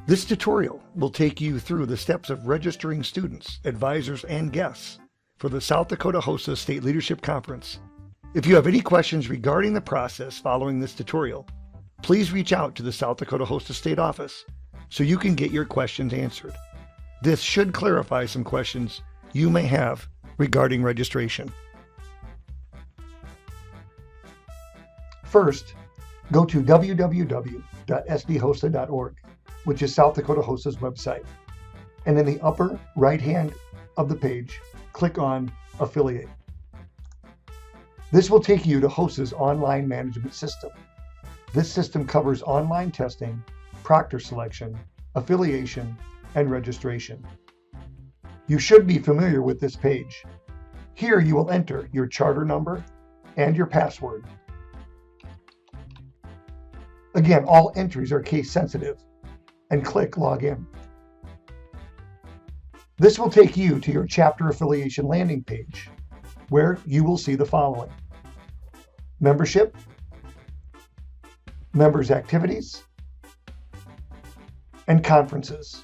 This tutorial will take you through the steps of registering students, advisors, and guests for the South Dakota HOSA State Leadership Conference. If you have any questions regarding the process following this tutorial, please reach out to the South Dakota HOSA State Office so you can get your questions answered. This should clarify some questions you may have regarding registration. First, go to www.sdhosa.org, which is South Dakota HOSA's website. And in the upper right hand of the page, click on Affiliate. This will take you to HOSA's online management system. This system covers online testing, proctor selection, affiliation, and registration. You should be familiar with this page. Here you will enter your charter number and your password. Again, all entries are case sensitive, and click Login. This will take you to your chapter affiliation landing page, where you will see the following: membership, members' activities, and conferences.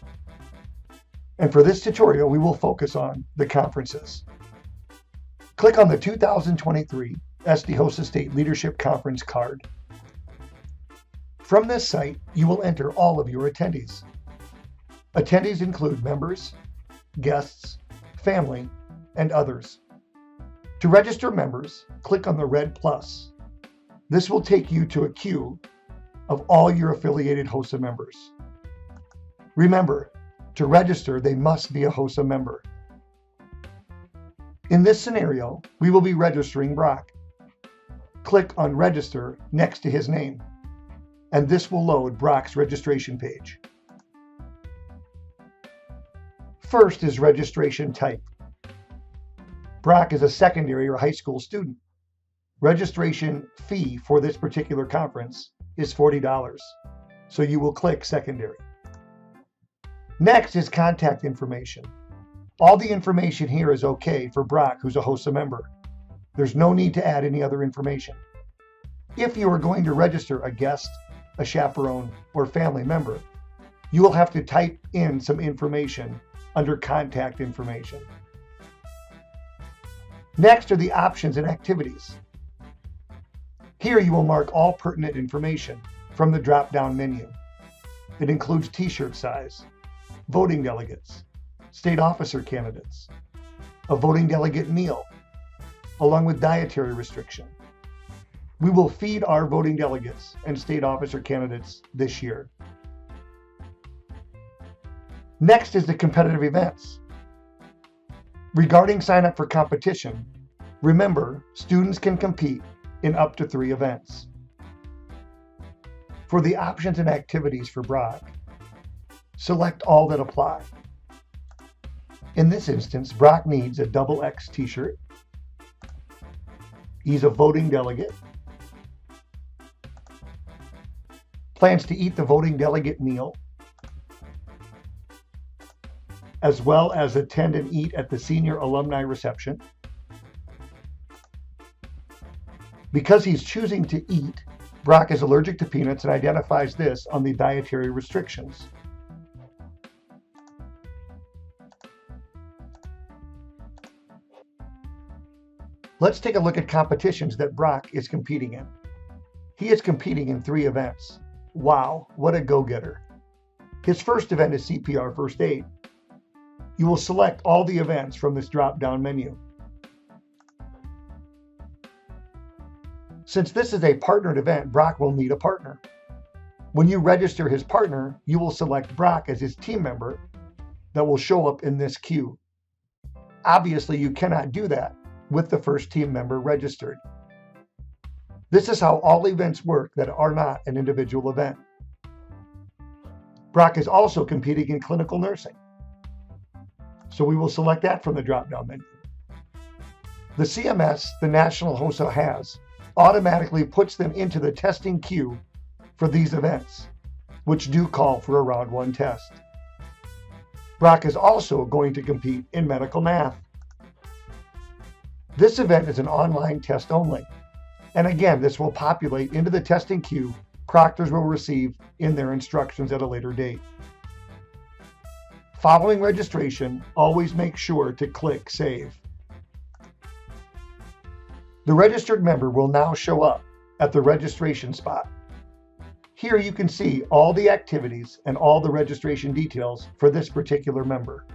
And for this tutorial, we will focus on the conferences. Click on the 2023 SD HOSA State Leadership Conference card. From this site, you will enter all of your attendees. Attendees include members, guests, family, and others. To register members, click on the red plus. This will take you to a queue of all your affiliated HOSA members. Remember, to register, they must be a HOSA member. In this scenario, we will be registering Brock. Click on Register next to his name, and this will load Brock's registration page. First is registration type. Brock is a secondary or high school student. Registration fee for this particular conference is $40, so you will click Secondary. Next is contact information. All the information here is okay for Brock, who's a HOSA member. There's no need to add any other information. If you are going to register a guest, a chaperone, or family member, you will have to type in some information under contact information. Next are the options and activities. Here you will mark all pertinent information from the drop-down menu. It includes t-shirt size, voting delegates, state officer candidates, a voting delegate meal, along with dietary restriction. We will feed our voting delegates and state officer candidates this year. Next is the competitive events. Regarding sign up for competition, remember, students can compete in up to 3 events. For the options and activities for Brock, select all that apply. In this instance, Brock needs a XX t-shirt. He's a voting delegate. Plans to eat the voting delegate meal, as well as attend and eat at the senior alumni reception. Because he's choosing to eat, Brock is allergic to peanuts and identifies this on the dietary restrictions. Let's take a look at competitions that Brock is competing in. He is competing in 3 events. Wow, what a go-getter. His first event is CPR First Aid. You will select all the events from this drop-down menu. Since this is a partnered event, Brock will need a partner. When you register his partner, you will select Brock as his team member that will show up in this queue. Obviously, you cannot do that with the first team member registered. This is how all events work that are not an individual event. Brock is also competing in clinical nursing, so we will select that from the drop-down menu. The CMS the National HOSA has automatically puts them into the testing queue for these events, which do call for a round 1 test. Brock is also going to compete in medical math. This event is an online test only, and again, this will populate into the testing queue proctors will receive in their instructions at a later date. Following registration, always make sure to click Save. The registered member will now show up at the registration spot. Here you can see all the activities and all the registration details for this particular member.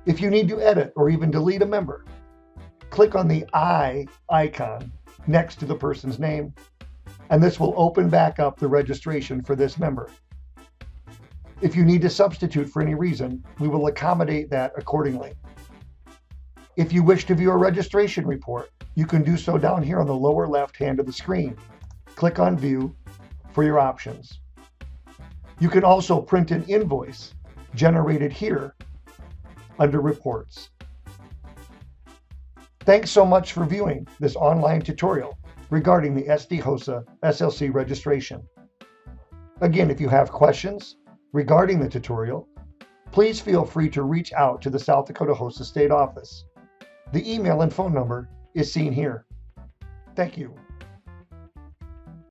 If you need to edit or even delete a member, click on the I icon next to the person's name, and this will open back up the registration for this member. If you need to substitute for any reason, we will accommodate that accordingly. If you wish to view a registration report, you can do so down here on the lower left hand of the screen. Click on View for your options. You can also print an invoice generated here under Reports. Thanks so much for viewing this online tutorial regarding the SD HOSA SLC registration. Again, if you have questions regarding the tutorial, please feel free to reach out to the South Dakota HOSA State Office. The email and phone number is seen here. Thank you.